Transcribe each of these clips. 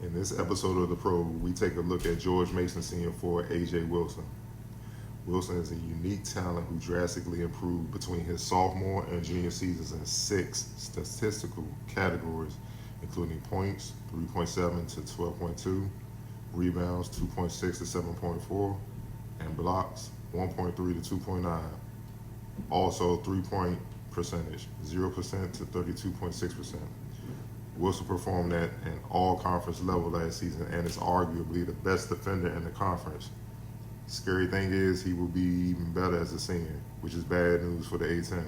In this episode of The Probe, we take a look at George Mason Sr. for A.J. Wilson. Wilson is a unique talent who drastically improved between his sophomore and junior seasons in 6 statistical categories, including points, 3.7 to 12.2, rebounds, 2.6 to 7.4, and blocks, 1.3 to 2.9. Also, 3-point percentage, 0% to 32.6%. Wilson performed at an all-conference level last season and is arguably the best defender in the conference. Scary thing is he will be even better as a senior, which is bad news for the A-10.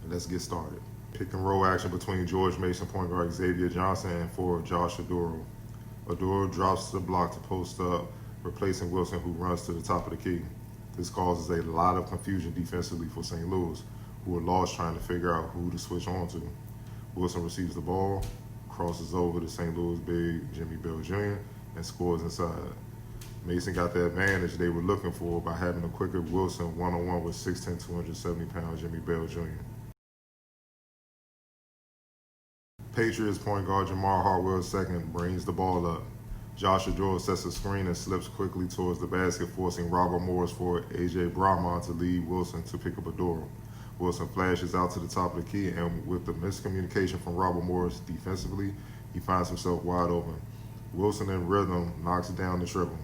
Let's get started. Pick and roll action between George Mason point guard Xavier Johnson and forward Josh Adoro. Adoro drops the block to post up, replacing Wilson, who runs to the top of the key. This causes a lot of confusion defensively for St. Louis, who are lost trying to figure out who to switch on to. Wilson receives the ball, crosses over to St. Louis big Jimmy Bell Jr., and scores inside. Mason got the advantage they were looking for by having a quicker Wilson one-on-one with 6'10", 270-pound Jimmy Bell Jr. Patriots point guard Jamar Hartwell II brings the ball up. Josh Adoro sets a screen and slips quickly towards the basket, forcing Robert Morris forward A.J. Brahman to lead Wilson to pick up Adoro. Wilson flashes out to the top of the key, and with the miscommunication from Robert Morris defensively, he finds himself wide open. Wilson in rhythm knocks down the triple.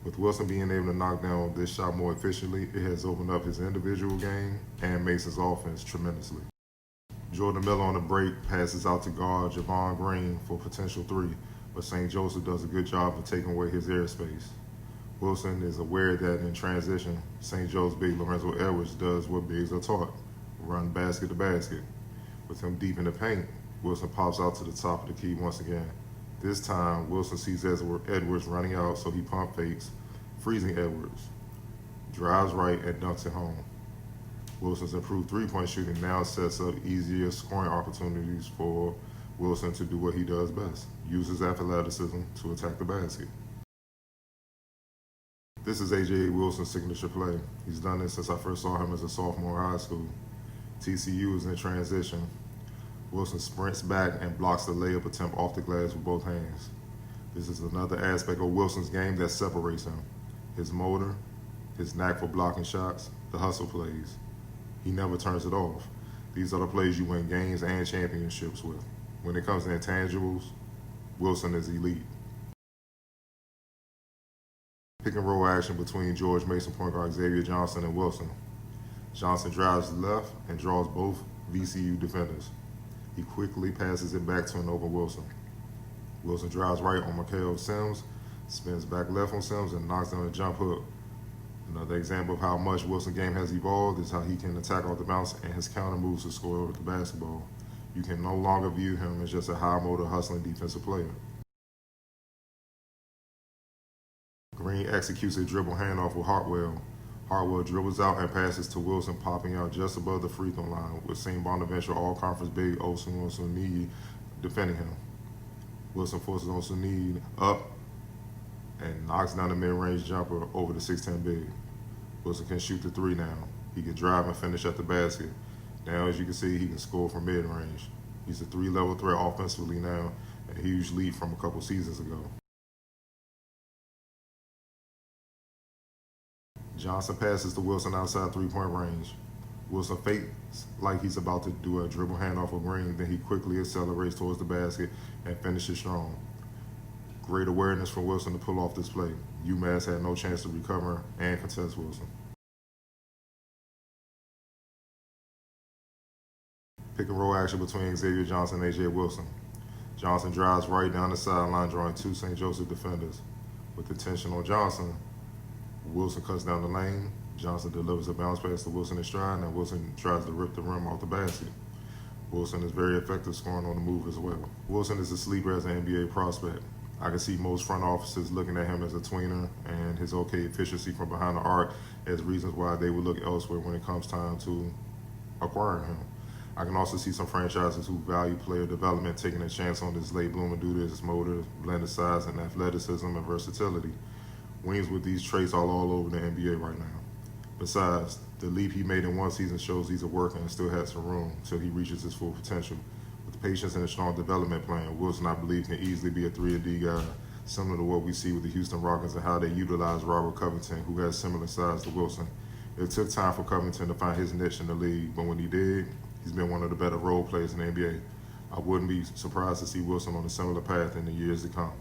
With Wilson being able to knock down this shot more efficiently, it has opened up his individual game and Mason's offense tremendously. Jordan Miller on the break passes out to guard Javon Green for potential 3, but St. Joseph does a good job of taking away his airspace. Wilson is aware that in transition, St. Joe's big Lorenzo Edwards does what bigs are taught, run basket to basket. With him deep in the paint, Wilson pops out to the top of the key once again. This time, Wilson sees Edwards running out, so he pump fakes, freezing Edwards, drives right, and dunks it home. Wilson's improved three-point shooting now sets up easier scoring opportunities for Wilson to do what he does best, use his athleticism to attack the basket. This is A.J. Wilson's signature play. He's done this since I first saw him as a sophomore in high school. TCU is in transition. Wilson sprints back and blocks the layup attempt off the glass with both hands. This is another aspect of Wilson's game that separates him. His motor, his knack for blocking shots, the hustle plays. He never turns it off. These are the plays you win games and championships with. When it comes to intangibles, Wilson is elite. Pick and roll action between George Mason point guard Xavier Johnson and Wilson. Johnson drives left and draws both VCU defenders. He quickly passes it back to an open Wilson. Wilson drives right on Mikael Sims, spins back left on Sims, and knocks down a jump hook. Another example of how much Wilson's game has evolved is how he can attack off the bounce and his counter moves to score with the basketball. You can no longer view him as just a high-motor, hustling defensive player. Green executes a dribble handoff with Hartwell. Hartwell dribbles out and passes to Wilson, popping out just above the free throw line, with St. Bonaventure all-conference big Osunniyi defending him. Wilson forces Osunniyi up and knocks down the mid-range jumper over the 6'10" big. Wilson can shoot the 3 now. He can drive and finish at the basket. Now, as you can see, he can score from mid-range. He's a 3-level threat offensively now, a huge leap from a couple seasons ago. Johnson passes to Wilson outside 3-point range. Wilson fakes like he's about to do a dribble handoff with Green, then he quickly accelerates towards the basket and finishes strong. Great awareness from Wilson to pull off this play. UMass had no chance to recover and contest Wilson. Pick and roll action between Xavier Johnson and A.J. Wilson. Johnson drives right down the sideline, drawing 2 St. Joseph defenders. With the tension on Johnson, Wilson cuts down the lane. Johnson delivers a bounce pass to Wilson in stride, and Wilson tries to rip the rim off the basket. Wilson is very effective scoring on the move as well. Wilson is a sleeper as an NBA prospect. I can see most front offices looking at him as a tweener and his okay efficiency from behind the arc as reasons why they would look elsewhere when it comes time to acquiring him. I can also see some franchises who value player development taking a chance on this late bloomer due to his motor, blended size, and athleticism and versatility. Wings with these traits are all over the NBA right now. Besides, the leap he made in one season shows he's a worker and still has some room until he reaches his full potential. With the patience and a strong development plan. Wilson, I believe, can easily be a 3-and-D guy, similar to what we see with the Houston Rockets and how they utilize Robert Covington, who has similar size to Wilson. It took time for Covington to find his niche in the league, but when he did, he's been one of the better role players in the NBA. I wouldn't be surprised to see Wilson on a similar path in the years to come.